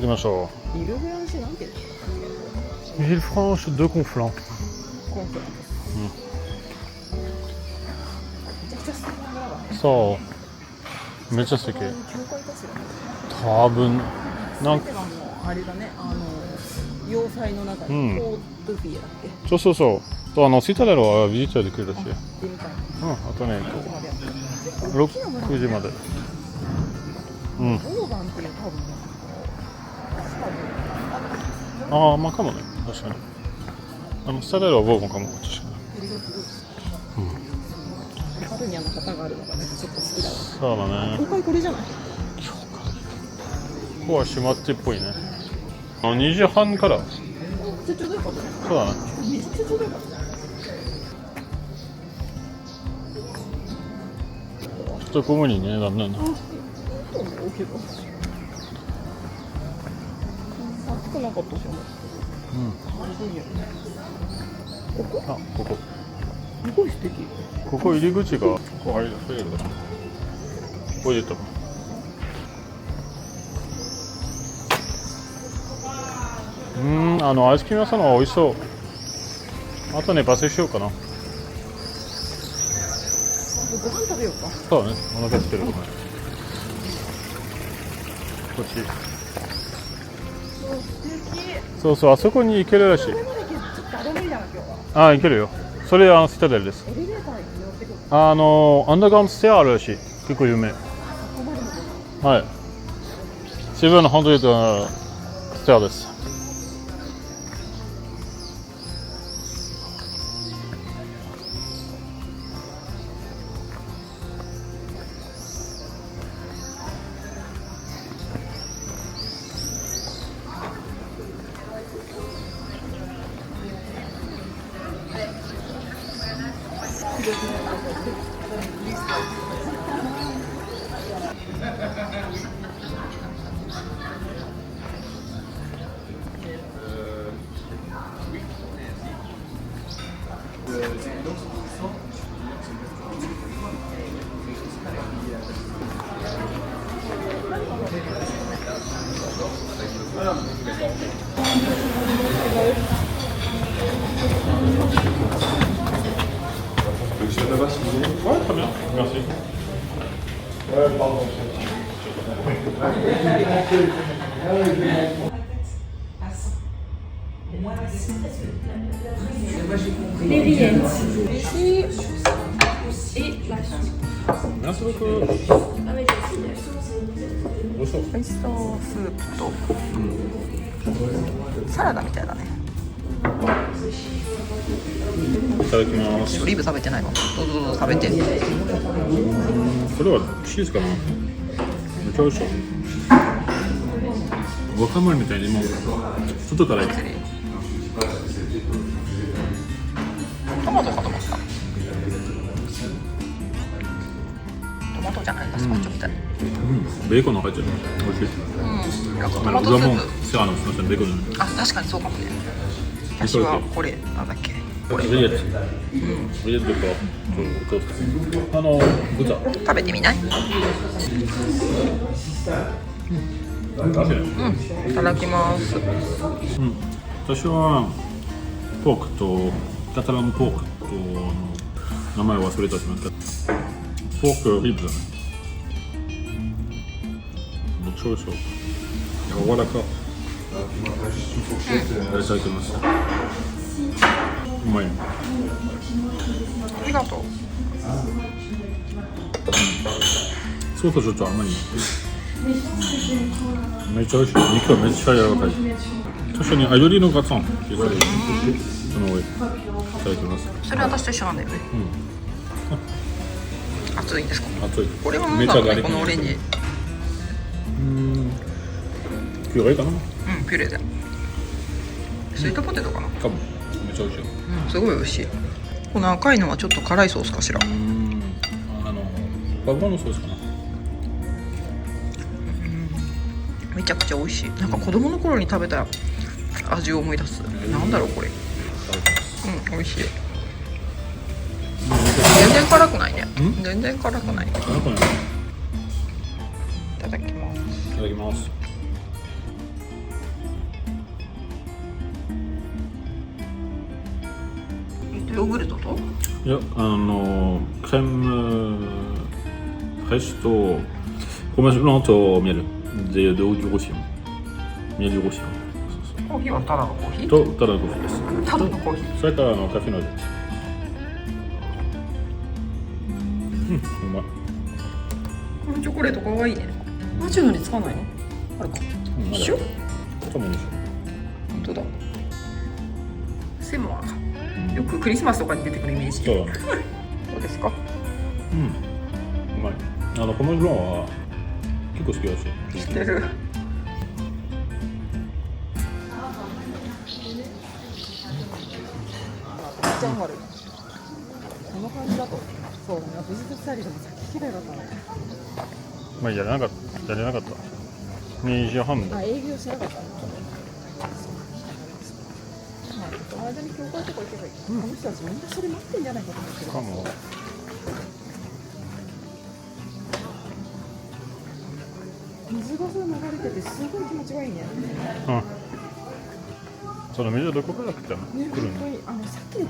きましょう。ビルフランシェなんていうの？ビルフランシェ・ド・コンフラン。コンフランス。めちゃくちゃ素敵な村がね。そう。めっちゃ素敵。教会かしら。多分なんかあれだね、要塞の中にポートフィアだっけ？そうそうそう。とシタデルはビジターできるらしい。行ってみたい。あとね、6時まで。オーバンっていう多分ああ、まあかもね、確かに。シタデルはボーガンかも、確かに。カルニャの旗があるのがね、ちょっと好きだわ。そうだね。教会これじゃない？ここは閉まってっぽいね。2時半から。ちょっとどういうこと？そうだね。めっちゃちょうどよかった。ちょっとここにね、だね。そう思うけど。暑くなかったし、ここ？あ、ここ。すごい素敵。ここ入り口が、ここ入るかな。これでと。アイスクリーム屋さんの方が美味しそう。あとね、パセしようかな。ご飯食べようか。そうだね、お腹空いてるごめん。こっち。そうそう、あそこに行けるらしい。ああ、行けるよ。それシタデルです。エレベーターに乗ってくる。アンダーグラウンドステアあるらしい。結構有名。はい。渋谷のハンドリートステアです。Merci beaucoup. オイスタースープと、サラダみたいだね。いただきます。オリーブ食べてないの？どうぞどうぞ食べて。これはチーズかな。めっちゃ美味しい。ワカメみたいにもう外からいく。トマトかと思った。トマトじゃない、ガスパチョみたい。ベーコンの入ってる。美味しい。トマトスープ。ベーコン。あ、確かにそうかもね。私はこれなんだっけ。これ。豚。食べてみない？いただきます。私はポークとカタランポークと名前忘れたしまった。ポークリブだね。めっちゃ美味しそう。柔らか。いただきます。うまい。ありがとう。ソースちょっと甘い。めっちゃ美味しい。肉はめっちゃ柔らかい。確かにアイドリーのガツン。その上いただきます。それ私と一緒なんだよね。熱いですか？熱い。これはなんだろうね、このオレンジ。ピュレかな？ピュレだ。スイートポテトかな？かも。めっちゃ美味しい。すごい美味しい。この赤いのはちょっと辛いソースかしら。ババのソースかな。めちゃくちゃ美味しい。なんか子供の頃に食べた味を思い出す。なんだろうこれ。美味しい。全然辛くないね。全然辛くない。いただきます。いただきます。ヨーグルトといや、クレームフレッシュとフロマージュブランとミェルでドウデュロシオンミェルロシオンコーヒーはただのコーヒーとただのコーヒーです。ただのコーヒーそれからカフェの味。うまい。このチョコレートかわいいね。ナチュラルにつかないのあれか一緒とも一緒。本当だセモアか、よくクリスマスとかに出てくるイメージ。そうだね。どうですか？うまい。フロマージュブランは結構好きだし。知ってる。ちゃん悪い。この感じだと、そうだね。ビジネススタイルでもさっき嫌いだったね。まあやれなかった。2時半だ。あ、営業しなかったね。間に教会とか行けばいい。この人たちみんなそれ待ってんじゃないかと思ってる。かも。水がさ流れててすごい気持ちがいいね。その水はどこから来たの？ね、来るの？本当にさっきの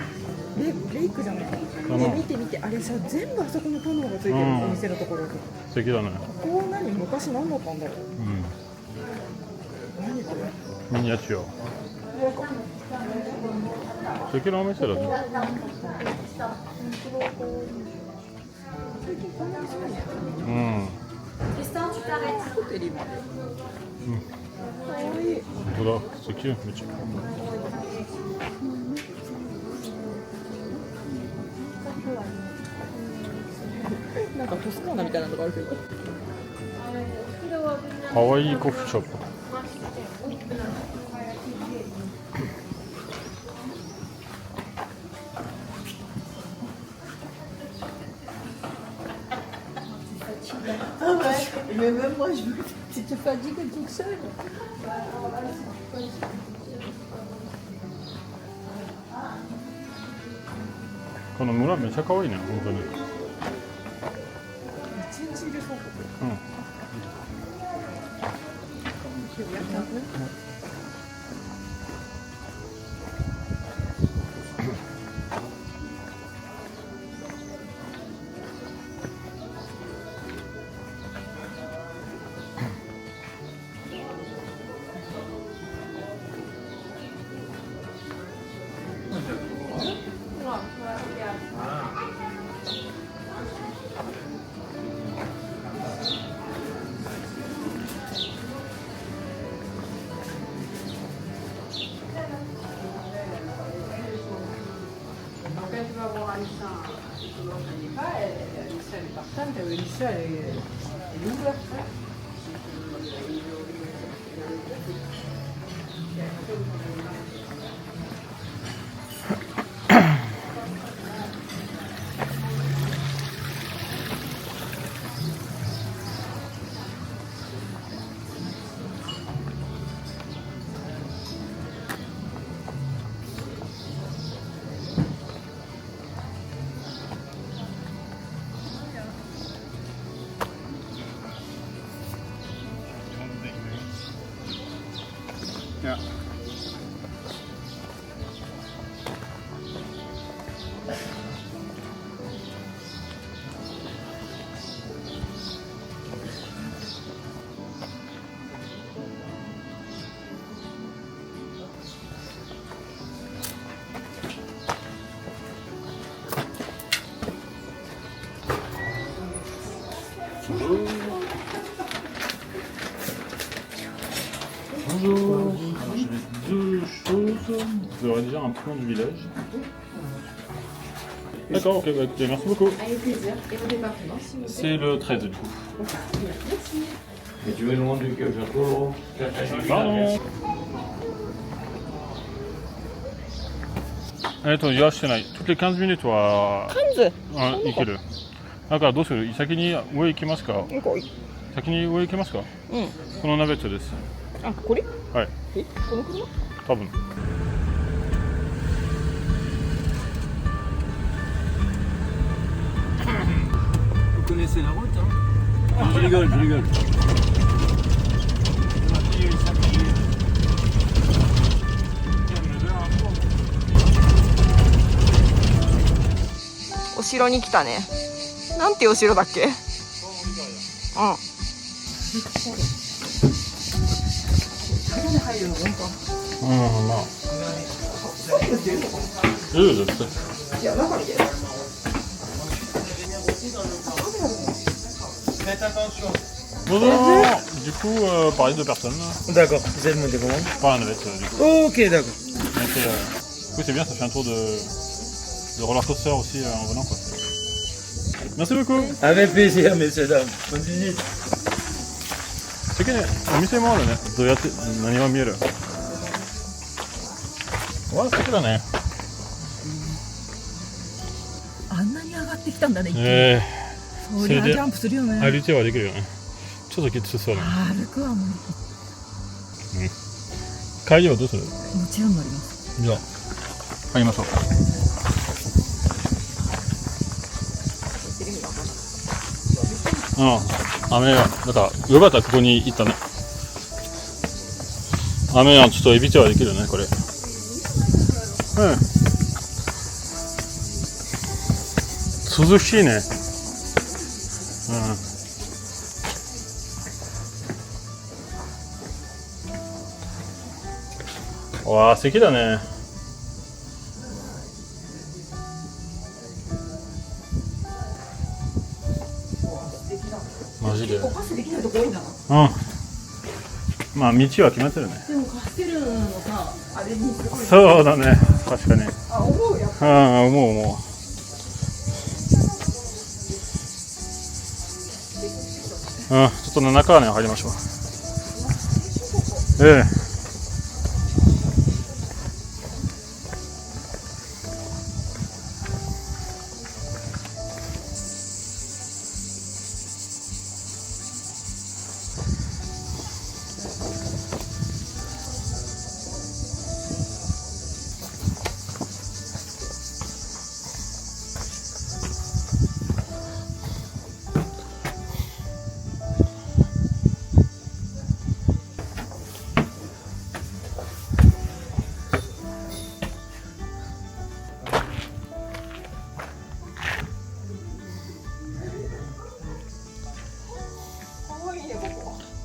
レイクじゃないか。ね、見てあれさ全部あそこの炎がついてる、お店のところ。素敵だね。ここは何昔何だったんだろう。何これ？ミニアチュア。素敵なお店だね。最近こんなにすごいね。ホテルまで。かわいい。本当だ。素敵めっちゃ。なんかトスカーナみたいなのがあるけど。かわいいコフショップ。Mais même moi, tu te fatigues toute seule. この村めっちゃ可愛いね、本当に。一日いるそう。Elisa, elle est ouverte. Ja. Bonjour. Alors, j'ai deux choses. Vous aurez déjà un plan du village. D'accord, ok, bah, écoutez, merci beaucoup. Avec plaisir. Et vos départements, s'il vous plaît. C'est le 13 du coup. Merci. Mais tu veux le monde du Kyoto? Pardon. 言わしてない。toutes les 15 minutesは行ける。だからどうする？先に上行きますか？先に上行きますか？このナベットです。あ、これ？はい。この車？多分。Vous connaissez la route, hein? Je rigole, je rigole. お城に来たね。なんていうお城だっけ？うん。入るの本当。まあ。絶対。いや中に出る。Bonjour. Du coup, pareil, 2 personnes. D'accord, vous allez monter comment? Pas un navette, du coup. Ok, d'accord. Donc, oui, c'est bien, ça fait un tour de roller coaster aussi en venant, quoi. Merci beaucoup. Avec plaisir, messieurs, dames. Bonne visite. 次ね、お店もあるね。どうやって何が見える？わあ、素敵だね。あんなに上がってきたんだね。そりゃジャンプするよね。歩いてはできるよね。ちょっときつそうだね。歩くはもう帰りはどうする？もちろん乗ります。じゃあ帰りましょう。雨や、だからよかったらここに行ったね。雨はちょっとエビチはできるねこれ。涼しいね。わあ素敵だね。マジで。パスできないとこ多いんだな。まあ道は決まってるね。でもカステルのさ、あれにすごい。そうだね。確かに。あ、思うよ。思う。ちょっと中はね入りましょう。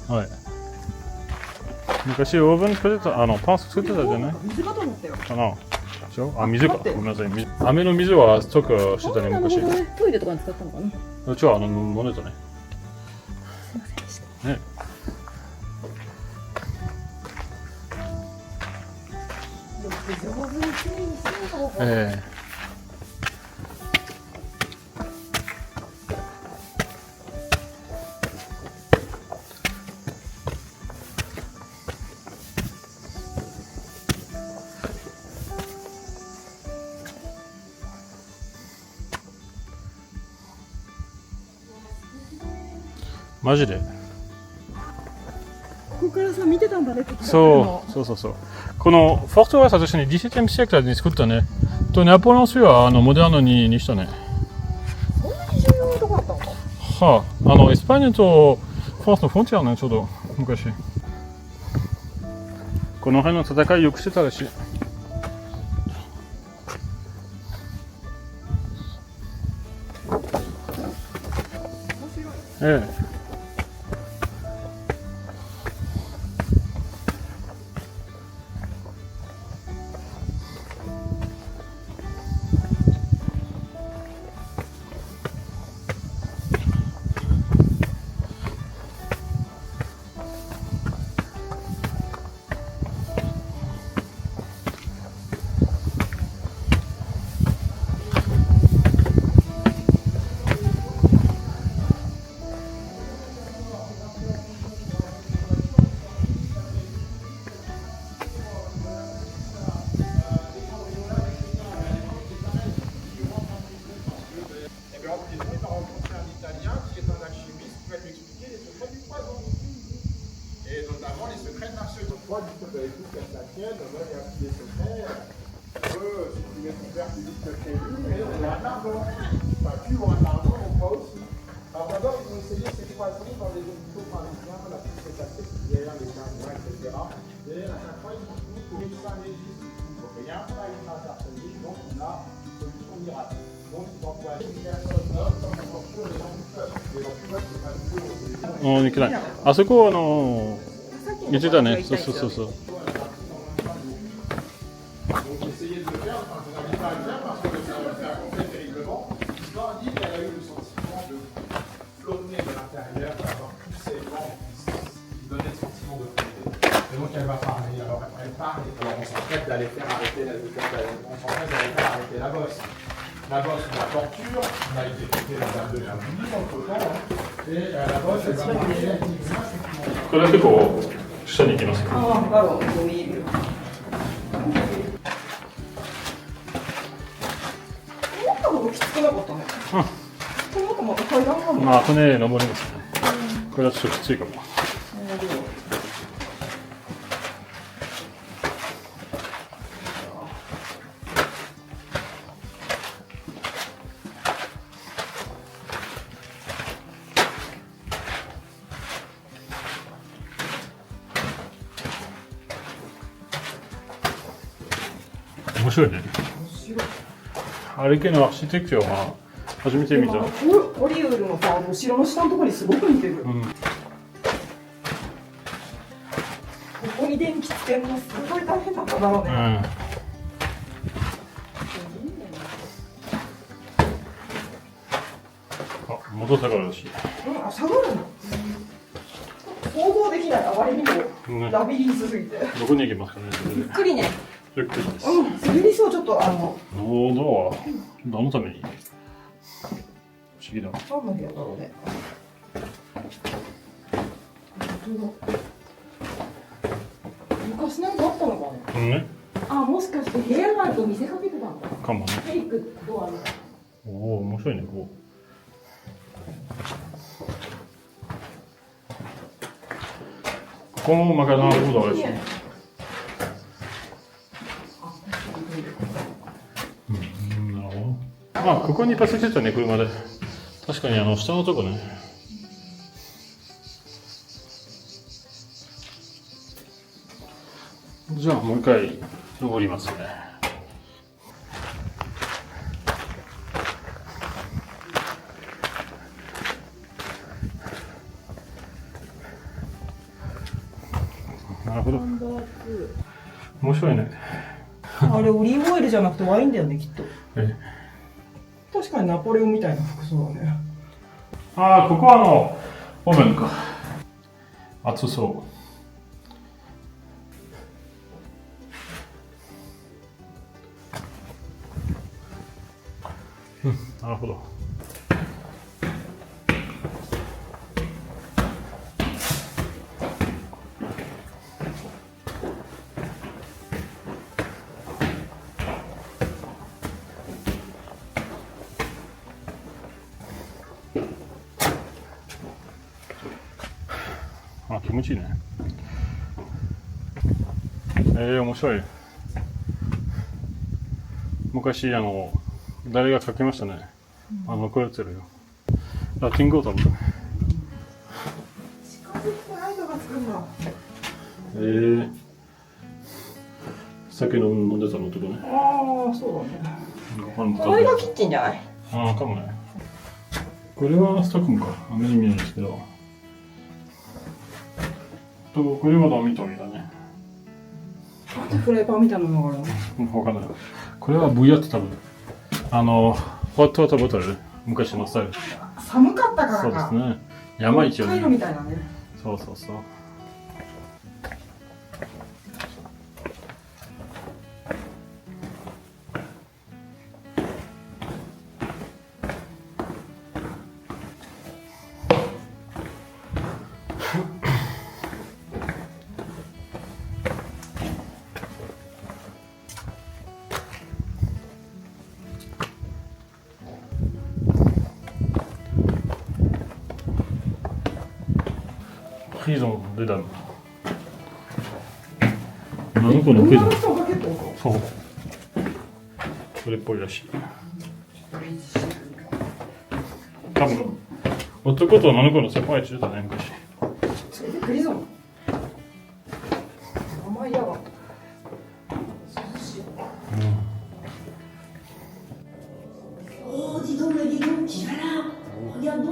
はい。昔オーブン作ってた、パン作ってたじゃない？水かと思ったよ。かな。違う？水か。ごめんなさい。飴の水はストックしてたね昔。トイレとかに使ったのかな。うちは飲んでたね。すいませんでした。ね。上手にきれいにするのが。マジで。ここからさ見てたんだね。そう。このフォートレスは確かに17世紀に作ったね。とナポレオン3はモデルノにしたね。そんなに重要なとこだったのか。エスパニアとフランスのフロンティアねちょうど昔。この辺の戦いよくしてたらしい。Donc, 肉ない。あそこ言ってたね。そうそうそうそう。Donc elle va parler, alors elle parle, alors on s'empresse d'aller faire arrêter la la bosse. La bosse, on la torture, on a exécuté la dame de Germanie entre temps, et la bosse, elle va parler. これは結構下に行きますか。ああ、バロン見える。なんか僕きつくなかったね。この子また階段かも。まあ骨登りますね。これはちょっときついかも。面白いね。歩きのアーキテクチャは初めて見た。オリウルのさ、後ろの下のところにすごく似てる。ここに電気つけるのすごい大変だっただろうね。あ、元下がるらしい。あ、下がるの。想像できない。あまりにもラビリンスすぎて。どこに行きますかね。ゆっくりね。ゆっくりです。滑りそうちょっと喉は何のために？不思議だ。何の部屋だろうね。昔なんかあったのかね。あ、もしかして部屋があると見せかけてたのかな。かもね。フェイクドアみたいな。おお、面白いね。ここもマカダンボードあるし。なるほど。まあここにパスしてたね、車で。確かに下のとこね。じゃあもう一回登りますね。なるほど。面白いね。あれオリーブオイルじゃなくてワインだよね、きっと。確かにナポレオンみたいな服装だね。ああ、ここはオーブンか。熱そう。なるほど。あ、気持ちいいね。面白い。昔誰が書きましたね。残れてるよ。ラティン語多分。近づきライトがつくんだ。酒飲んでたのとかね。ああ、そうだね。これがキッチンじゃない？ああ、かもね。これはストックンか。あんまり見えないですけど。これはダミトリだね。なんでフライパンみたいなのがあるの？わかんない。これはブイヤって多分。ホットウォーターボトル。昔のスタイル。寒かったからか。そうですね。山一応ね。カイロみたいなね。そうそうそう。フリーゾン出たの。何個のフリーゾン。そう。それっぽいらしい。多分男と女の子の世界中だね昔。それでフリーゾン。名前やわ。涼しい。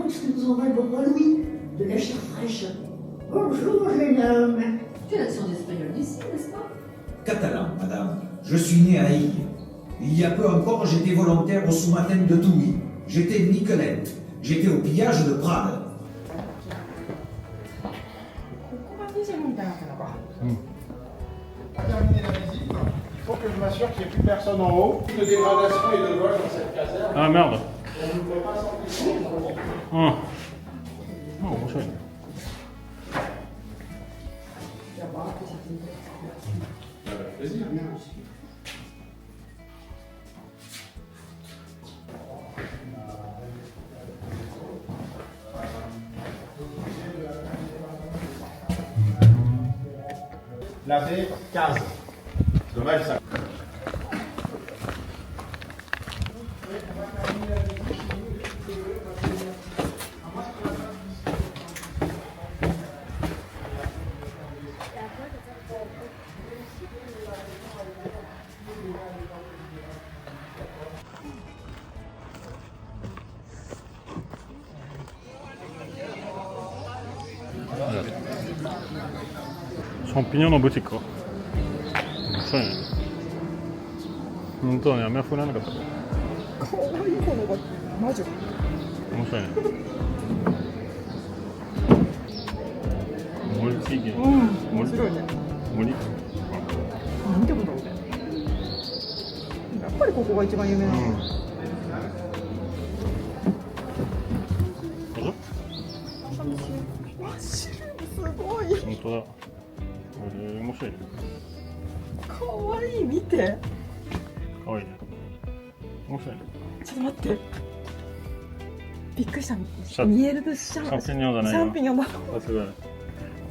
ce que nous envoie le roi Louis, de la chair fraîche. Bonjour, jeune homme. Tu as l'accent d'espagnol d'ici, n'est-ce pas? Catalan, madame. Je suis né à Haï. Il y a peu encore, j'étais volontaire au sous-marin de Touy. J'étais Nicolette. J'étais au pillage de Prades. Pour terminer la visite, il faut que je m'assure qu'il n'y ait plus personne en haut. De dégradation et de vol dans cette caserne. Ah merde. On ne peut pas sortir sans le moment. うん。あ、面白いね。Avec plaisir. La baie 15. Dommage ça.シャンピニョンのブティックか。そうやね。本当はね、雨は降らなかったから。かわいいこのが魔女。面白いね。森地域。面白いね。森。なんてことだろうね。やっぱりここが一番有名なの。マッシュルームすごい。本当だ。面白いね。かわいい、見て。かわいいね。面白いね。ちょっと待って。びっくりした。シャ見えるとシャンピニョンじゃないよ。シャンピニョンだ。さすがで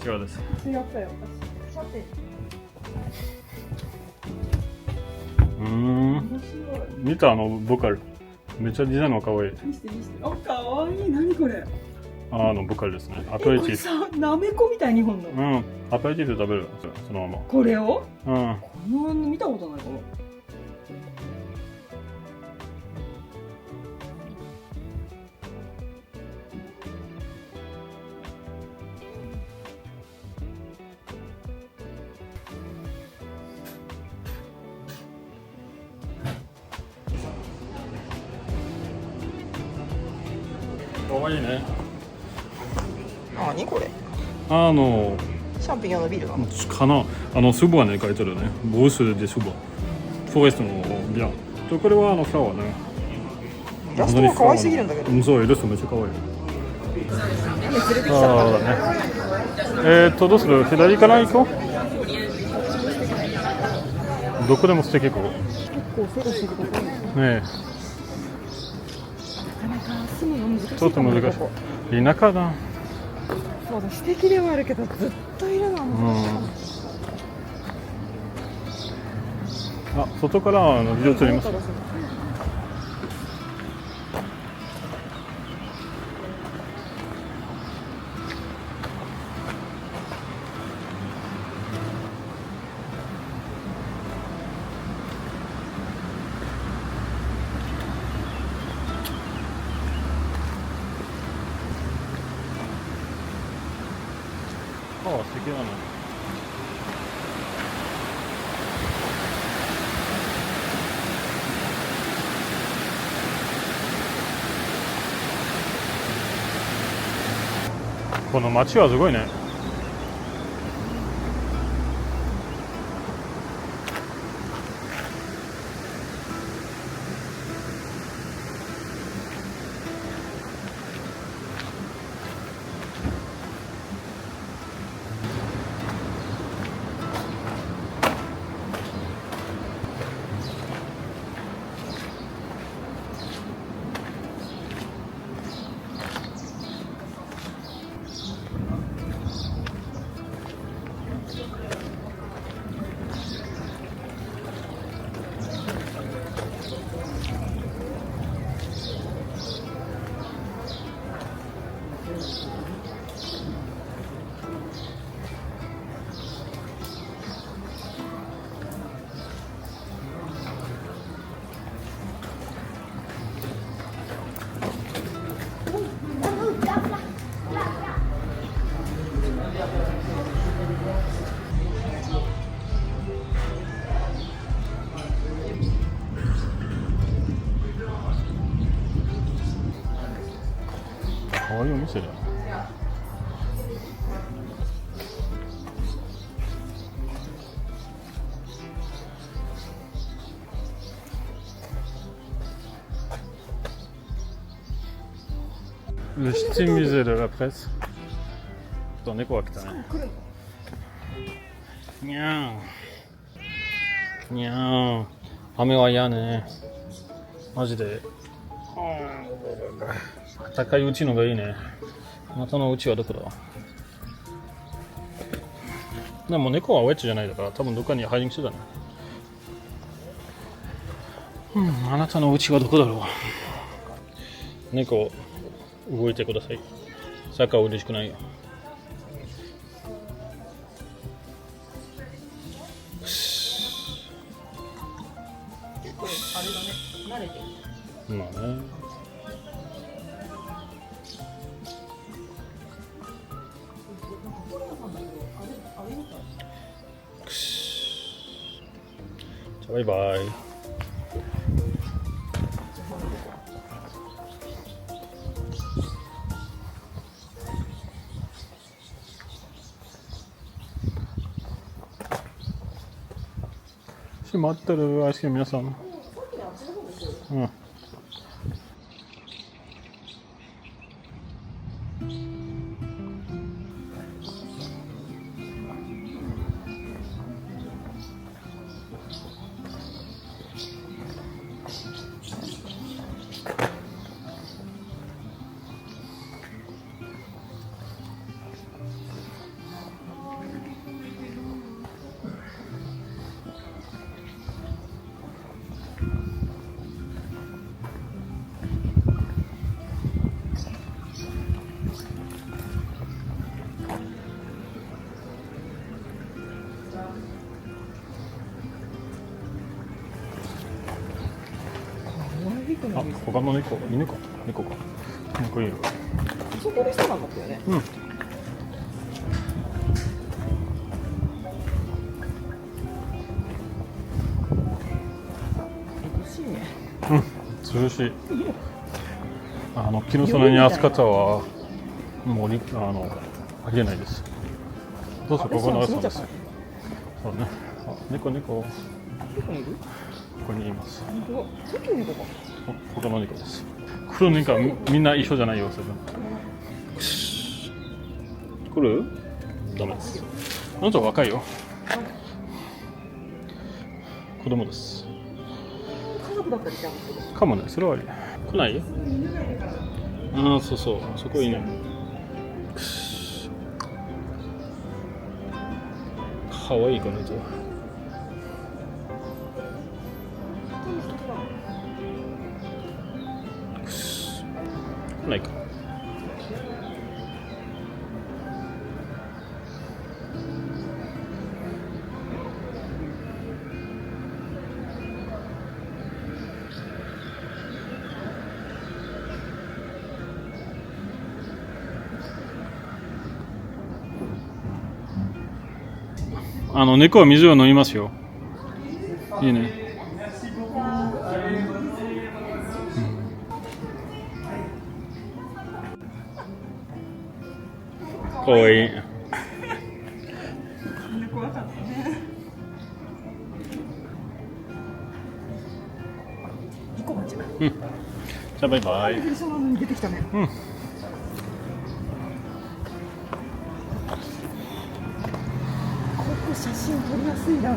す。違うです。違ったよ。さて。面白い。見たボカル。めっちゃデザインのかわいい。見せて見せて。あ、かわいい。何これ。ボカルですね。アペリティこれさ、なめこみたい、日本の。うん。アペリティで食べる。そのまま。これを。うん。この見たことないかも。かわいいね。何これ。シャシャンピニョンのビールなの。かなスボはね、書いてるね。ボスでスボ。フォレストのビア。これはフラワーね。イラストが可愛すぎるんだけど。そう、イラストめっちゃ可愛い。そうだね。どうする？左から行こう？どこでも素敵ここ。結構セロしてるところ。ねえ。なかなか住むの難しい。ちょっと難しい。田舎だ。そうだ、素敵ではあるけど、ずっといるのは難しい。あ、外からビデオ撮ります。あ、素敵だね。この街はすごいね。店だよ。Le petit musée de la presse. 猫が来たね。にゃーん。にゃーん。雨は嫌ね。マジで。高いうちのがいいね。あなたのうちはどこだ？でも猫はおやつじゃないだから多分どっかにハイディングしてたね。あなたのうちはどこだろう。猫、動いてください。サッカーは嬉しくないよ。あれだね、慣れてる。まあね。じゃあバイバイ。閉まってるアイスクリーム皆さん。うん。あ、他の猫、犬か、猫か。猫いる。そこレストランだったよね。うん。涼しいね。うん、涼しい。昨日それに暑かったは、もうありえないです。どうぞ、ここの朝です。そうね。あ、猫。どこにいる？ここにいます。本当？さっきの猫か。他の猫です。黒の猫はみんな一緒じゃないよ、それ。来る？ダメです。あなたは若いよ。子供です。家族だったりじゃん。かもね、それはあり。来ない？ああ、そうそう、そこいいね。かわいいこの人。来ないか。猫は水を飲みますよ。いいね。かわいい。怖かったね。一個間違え。じゃあバイバイ。そのまま出てきたね。うん。写真撮りやすいな。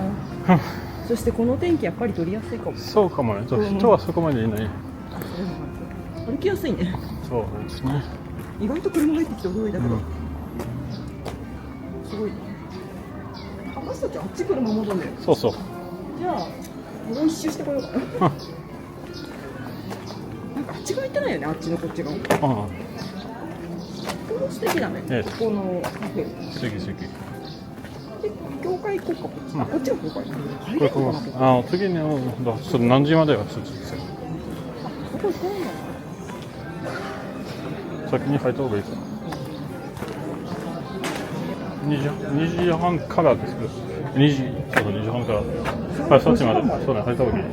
そしてこの天気やっぱり撮りやすいかも。そうかもね。人はそこまでいない。歩きやすいね。そうですね。意外と車入ってきて驚いたけど。すごい。私たちあっち車戻るんだよ。そうそう。じゃあもう一周してこようかな。なんかあっち側行ってないよね。あっちのこっち側。ここも素敵だね。ここのカフェ。素敵素敵。で、教会行こうか、こっち。あ、こっちが教会。入れるのかな。次にちょっと何時まではちょっとですよ。ここ行かないんだ。先に入った方がいいかな。2時半からですけど、2時半から。はい、そっちまで。そうね、入った方がいい。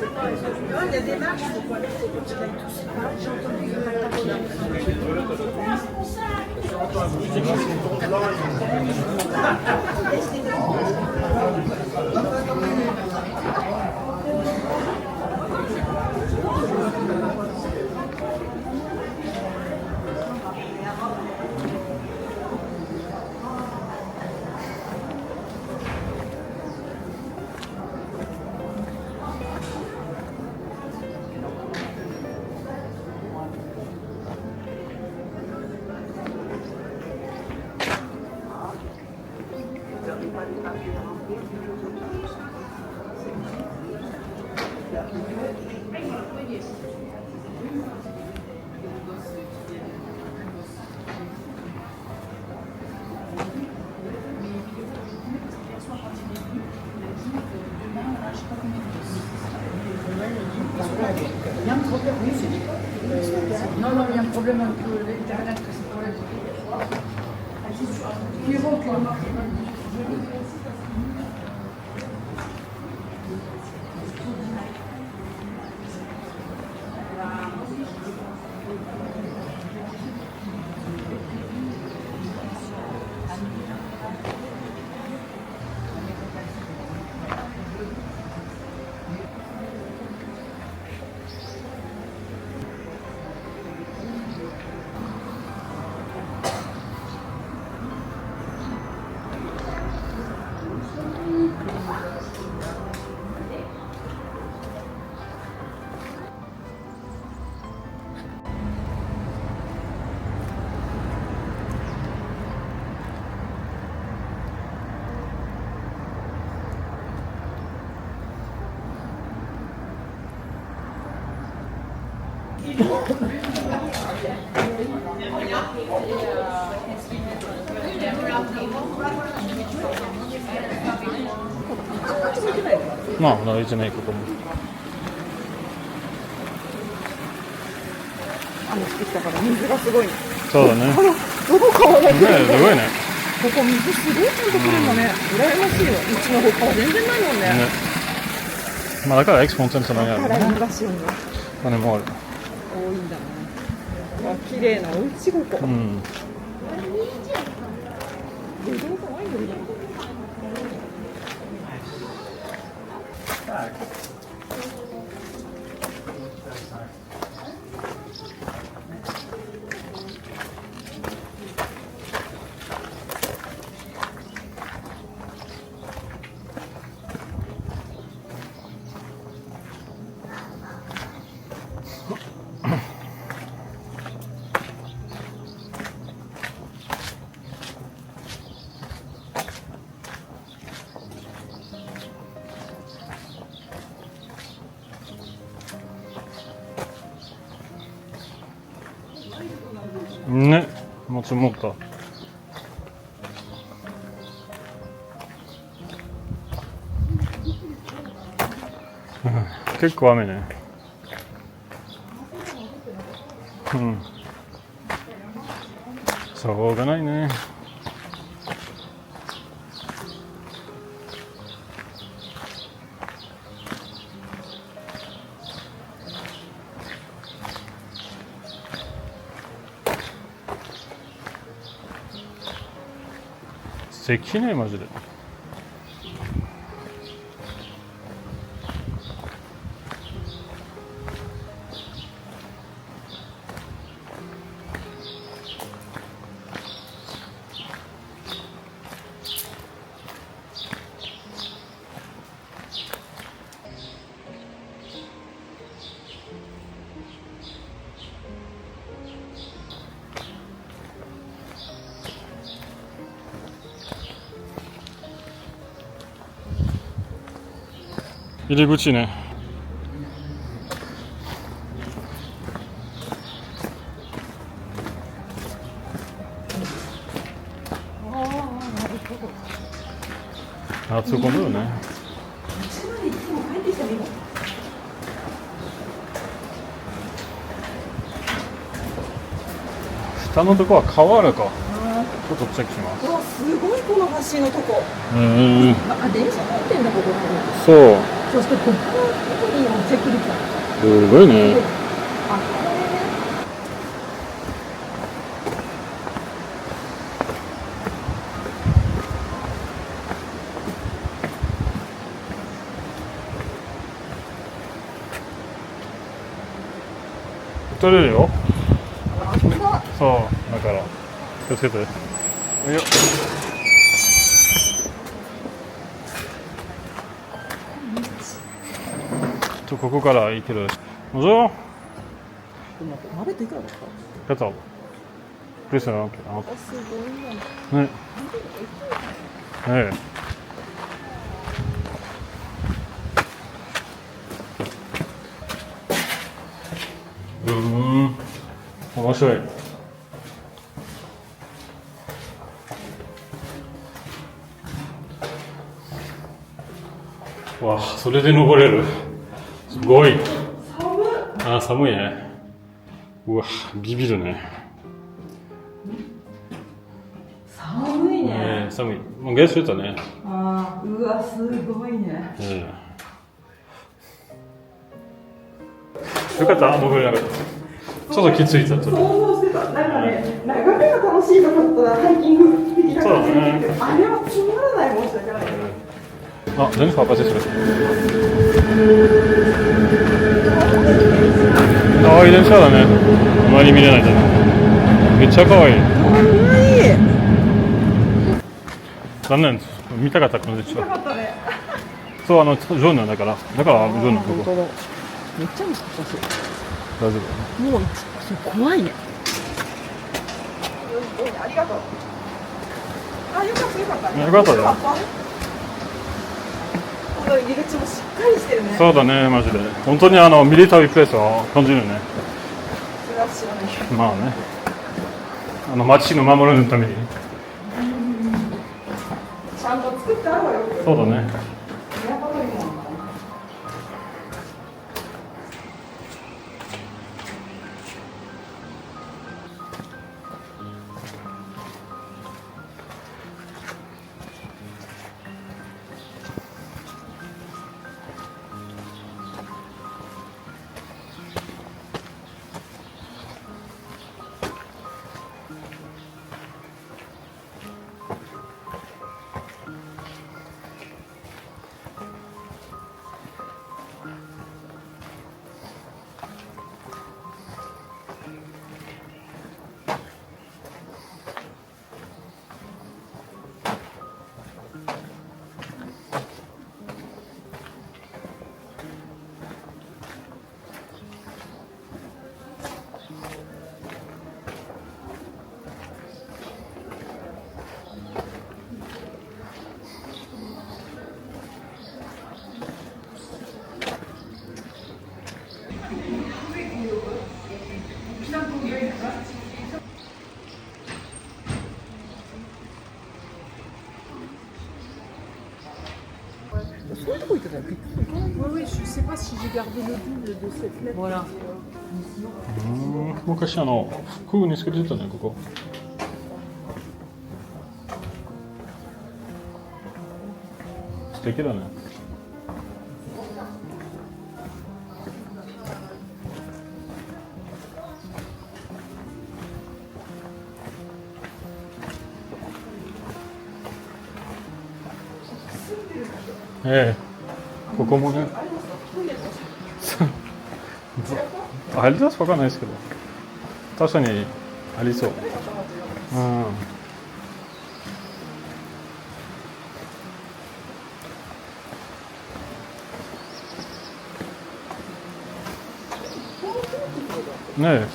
y a des marches, il faut que tu ailles tout ça. J'ai entendu Il y a un problème, oui, c'est non, non, il y a un problème avec l'internet, que c'est pour la qui évoque la marque.まあ大事ないことも。雨降ってきたから水がすごいね。そうだね。どこ川だけねすごいね。ここ水すごいちゃんと来るんだね。羨ましいよ。うちの方川全然ないもんね。ね。まあだからエクスポンテントなんやろだからね。昔よね。金もある。多いんだね。わ、綺麗なお家ここ。うん。ぶどうかわいいよね。ね、もちもった。結構雨ね。うん。しょうがないね。素敵ねマジで。入り口ね。あそこだよね。下のとこは川あるか。ちょっとチェックします。うわ、すごいこの橋のとこ。うん。あ、電車通ってんだここ。そう。そしてここのとこにはセクリタすごいね。取れるよ。そうだから気をつけて。よいよ。ここから行ける。Bonjour. 鍋っていくらだった 14. Plus un. すごいな。ね。ねえ。面白い。わあ、それで登れる。すごい。あ、寒いね。うわ、ビビるね。寒いね。寒い。もうゲストね。ああ、うわ、すごいね。よかった登れなかった。ちょっときついだった。想像してた。なんかね、眺めが楽しいとかだったらハイキング的な感じでできるけど、あれはつまらないもんしかない。あ、ジェニファーパスする。可愛い電車だね。あまり見れないじゃん。めっちゃ可愛い。残念。見たかったこの電車。そう、ジョーンなんだから。だからジョーンなのここ。めっちゃ難しい。大丈夫。もう怖いね。ありがとう。あ、よかったよかった。よかったよ。入り口もしっかりしてるね。そうだね、マジで。本当にミリタリープレイスを感じるね。それは知らないけど。まあね。街の守るために。ちゃんと作ってあるわよ。そうだね。そういうとこ行ってたよ。Oui, oui, je sais pas si j'ai gardé le double de cette lettre. Voilà. 昔服につけてたね、ここ。素敵だね。ここもね。ありだすわかんないですけど。確かにありそう。ねえ。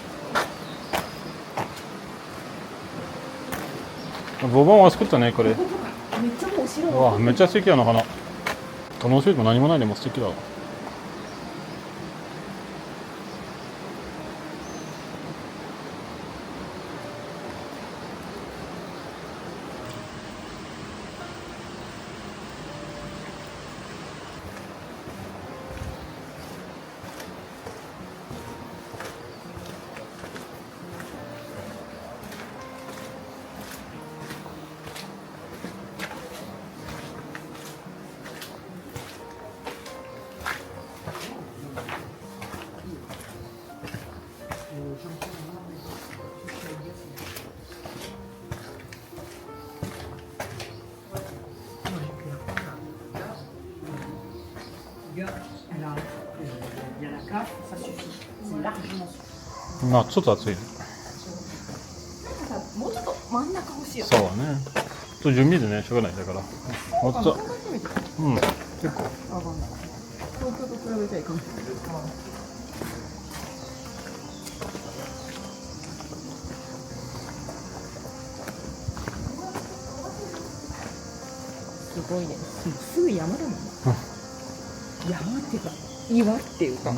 ボバンは作ったね、これ。めっちゃもう後ろうわ、めっちゃ素敵やな、花。楽しいも何もないでも素敵だわ。Là, ça suffit. C'est largement suffisant. まあちょっと暑いね。もうちょっと真ん中欲しいよ。そうだね。と準備でね、しょうがないだから。もっと、うん、結構。わかんない。東京と比べちゃいかん。すごいね。すぐ山だもん。山っていうか岩っていうか、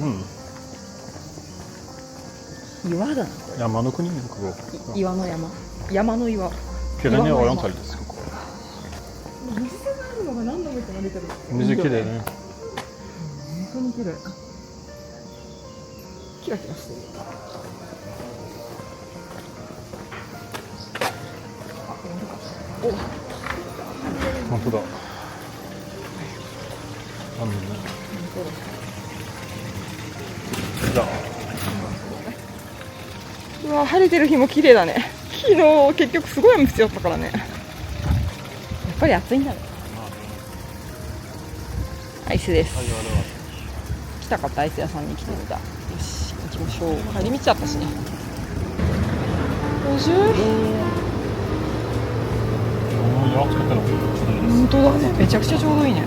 岩だな。山の国にここ。岩の山。山の岩。ケラニアは4歳ですここ。水があるのが何度も言っても出てる。水きれいね。本当に綺麗。キラキラしてる。本当だ。あのね。じゃあ。うわ、晴れてる日も綺麗だね。昨日結局すごい雨強かったからね。やっぱり暑いんだね。アイスです。来たかったアイス屋さんに来てみた。よし、行きましょう。帰り道だったしね。50？本当だね。めちゃくちゃちょうどいいね。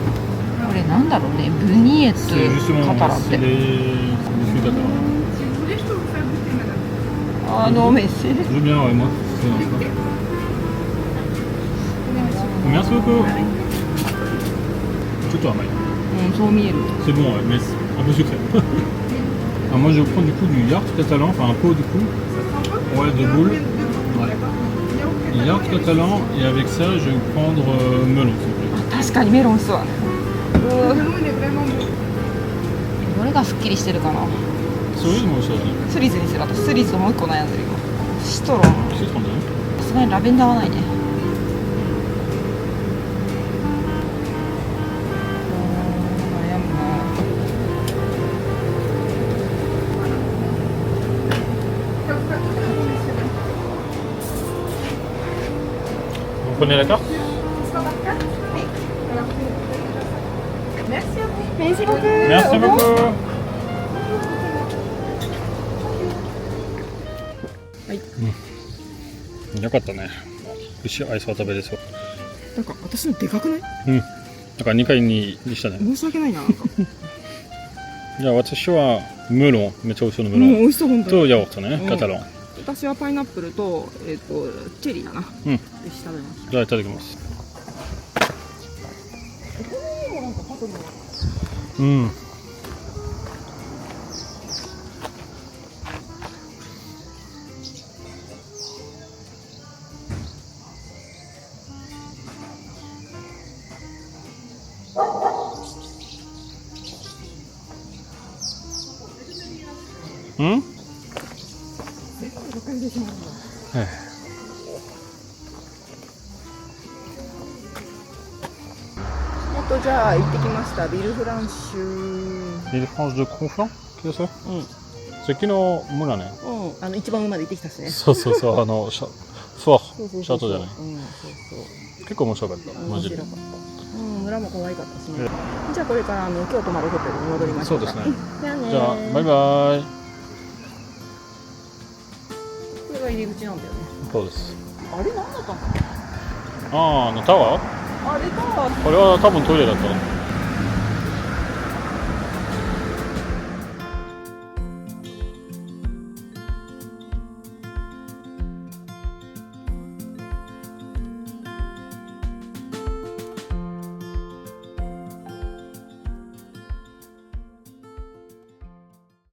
これなんだろうね。ブニエットカタラって。merci. Je veux bien, ouais, moi. Merci beaucoup. Plutôt un mail. C'est bon, ouais, mais c'est un peu sucré. Alors moi je prends du coup du yaourt catalan, enfin un pot du coup. Ouais, de boules. Ouais. Yaourt catalan, et avec ça je vais prendre melon, s'il vous plaît. 確かにメロンそうだね。どれがすっきりしてるかな。そういうのも美味しそうだね。スリズにする。あとスリズもう一個悩んでるよ。シトロン。シトロンだね。さすがにラベンダーはないね。悩むな。Vous prenez la carte? Merci beaucoup. Merci beaucoup. よかったね。美味しいアイスは食べれそう。なんか私のでかくない？うん。だから2回にしたね。申し訳ないな。なんかじゃあ私はメロン、めっちゃ美味しそうなメロン。美味しそう本当に。とヤオットね、カタロン。私はパイナップルとチェリーだな。うん。よし食べます。じゃあいただきます。うん。うん？じゃあ行ってきました。ビルフランシュ。ビルフランシュ・ド・コンフラン？気がする？うん。昨日村ね。うん。一番上まで行ってきたしね。そうそうそう、フォア、シャトじゃない。うん、そうそう。結構面白かった。マジで。うん、村も可愛かったしね。じゃあこれから今日泊まるホテルに戻りましょうか。そうですね。じゃあね。じゃあバイバイ。これが入り口なんだよね。そうです。あれ何だったんだっけ？ああ、タワー？あれタワー。これは多分トイレだった。